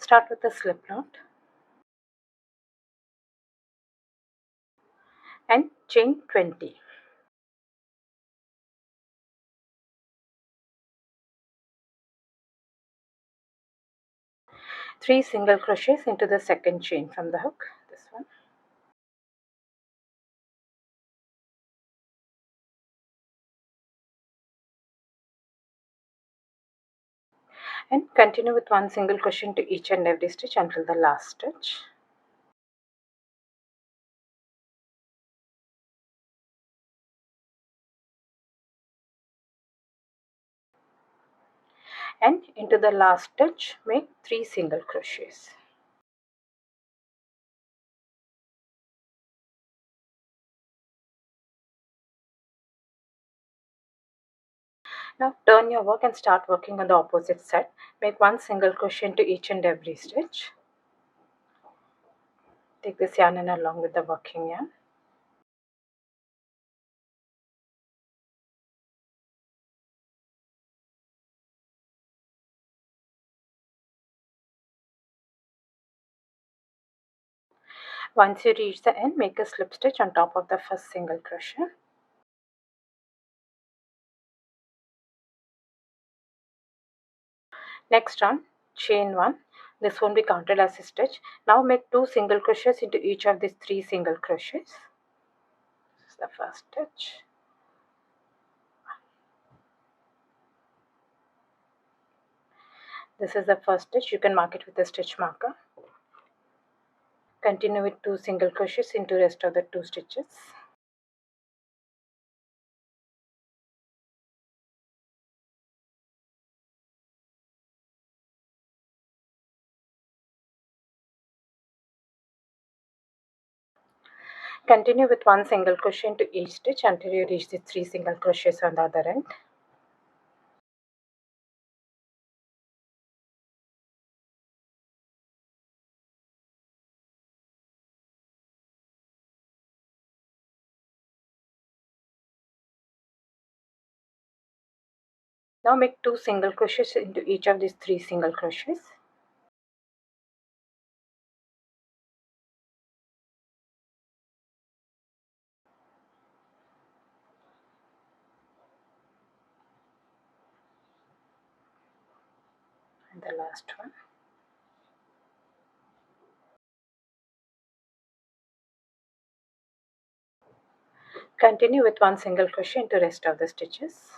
Start with a slip knot and chain 20. Three single crochets into the second chain from the hook, this one. And continue with one single crochet into each and every stitch until the last stitch. And into the last stitch make 3 single crochets. Now turn your work and start working on the opposite side. Make one single crochet into each and every stitch. Take this yarn in along with the working yarn. Once you reach the end, make a slip stitch on top of the first single crochet. Next round, chain 1. This won't be counted as a stitch. Now make 2 single crochets into each of these 3 single crochets. This is the first stitch. This is the first stitch. You can mark it with a stitch marker. Continue with 2 single crochets into rest of the 2 stitches. Continue with 1 single crochet into each stitch until you reach the 3 single crochets on the other end. Now make 2 single crochets into each of these 3 single crochets. And the last one. Continue with 1 single crochet into rest of the stitches.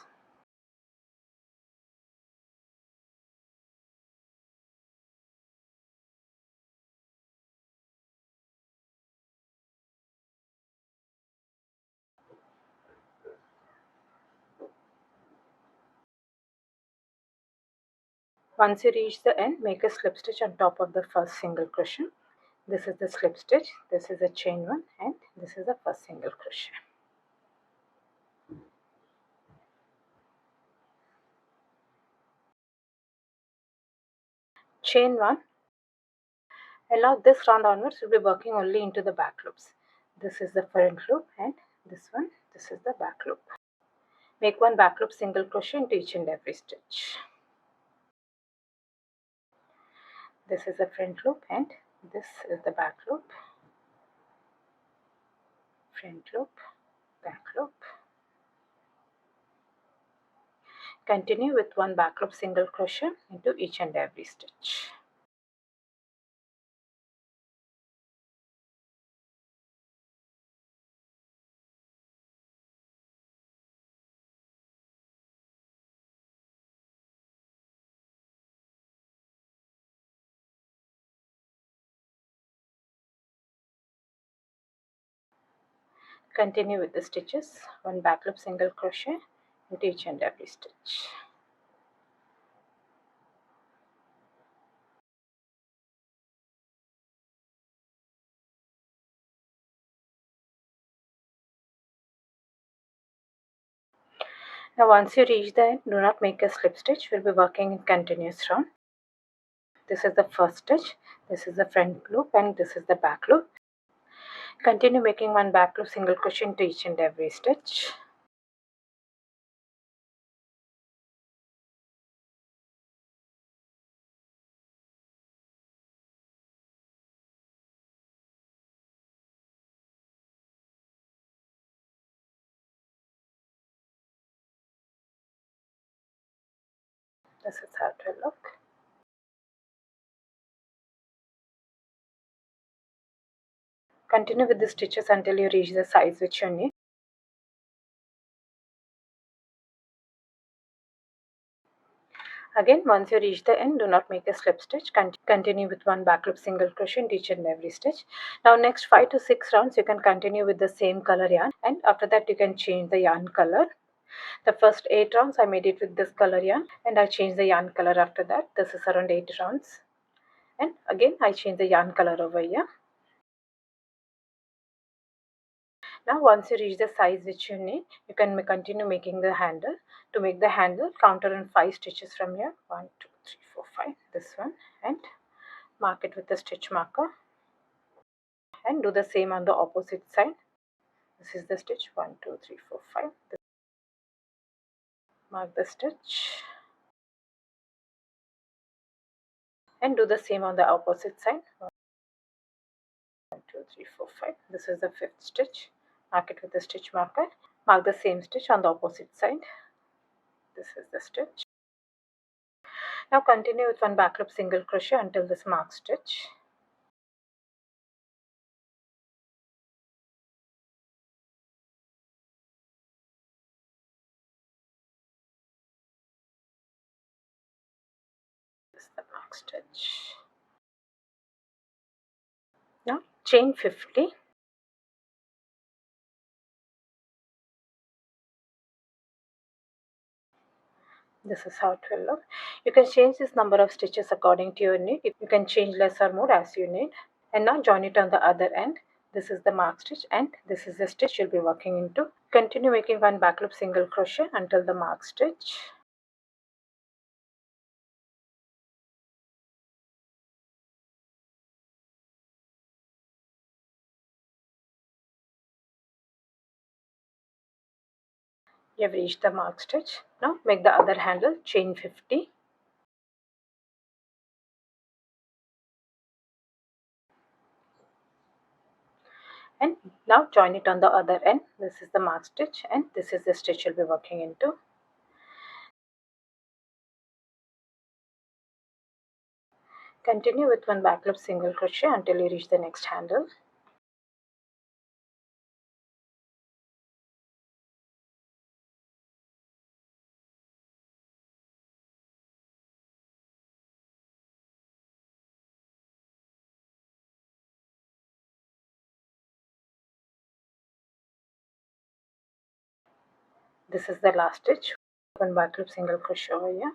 Once you reach the end, make a slip stitch on top of the first single crochet. This is the slip stitch, this is a chain 1, and this is the first single crochet. Chain 1. And now this round onwards we'll be working only into the back loops. This is the front loop and this is the back loop. Make 1 back loop single crochet into each and every stitch. This is the front loop and this is the back loop. Front loop, back loop. Continue with 1 back loop single crochet into each and every stitch. Continue with the stitches, 1 back loop single crochet into each and every stitch. Now once you reach the end, do not make a slip stitch. We'll be working in continuous round. This is the first stitch, this is the front loop and this is the back loop. Continue making 1 back loop single crochet into each and every stitch. This is how it will look. Continue with the stitches until you reach the size which you need. Again, once you reach the end, do not make a slip stitch. Continue with one back loop single crochet in each and every stitch. Now next 5 to 6 rounds you can continue with the same color yarn, and after that you can change the yarn color. The first 8 rounds I made it with this color yarn, and I changed the yarn color after that. This is around 8 rounds, and again I changed the yarn color over here. Now once you reach the size which you need, you can continue making the handle. To make the handle, count around 5 stitches from here. 1, 2, 3, 4, 5. This one, and mark it with the stitch marker, and do the same on the opposite side. This is the stitch 1, 2, 3, 4, 5. Mark the stitch, and do the same on the opposite side. 1, 2, 3, 4, 5. This is the 5th stitch. Mark it with the stitch marker. Mark the same stitch on the opposite side. This is the stitch. Now continue with one back loop single crochet until this mark stitch. This is the mark stitch. Now chain 50. This is how it will look. You can change this number of stitches according to your need. You can change less or more as you need. And now join it on the other end. This is the mark stitch, and this is the stitch you'll be working into. Continue making one back loop single crochet until the mark stitch. You have reached the mark stitch. Now make the other handle, chain 50. And now join it on the other end. This is the mark stitch, and this is the stitch you'll be working into. Continue with one back loop single crochet until you reach the next handle. This is the last stitch. One back loop single crochet over here.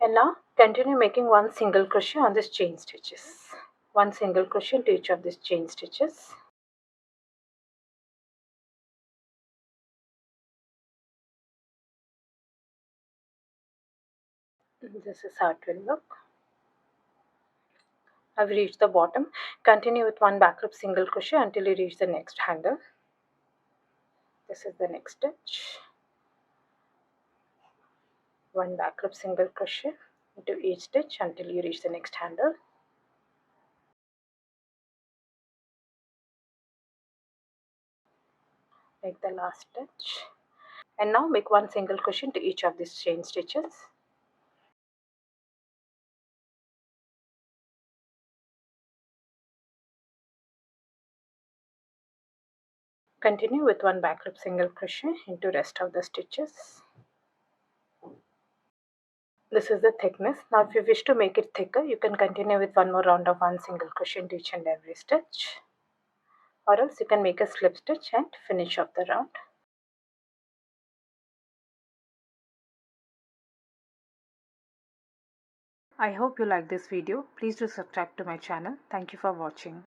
And now continue making one single crochet on these chain stitches. One single crochet into each of these chain stitches. This is how it will look. I've reached the bottom. Continue with one back loop single crochet until you reach the next handle. This is the next stitch. One back loop single crochet into each stitch until you reach the next handle. Make the last stitch, and now make one single crochet into each of these chain stitches. Continue with one back loop single crochet into rest of the stitches. This is the thickness. Now if you wish to make it thicker, you can continue with one more round of one single crochet into each and every stitch, or else you can make a slip stitch and finish off the round. I hope you like this video. Please do subscribe to my channel. Thank you for watching.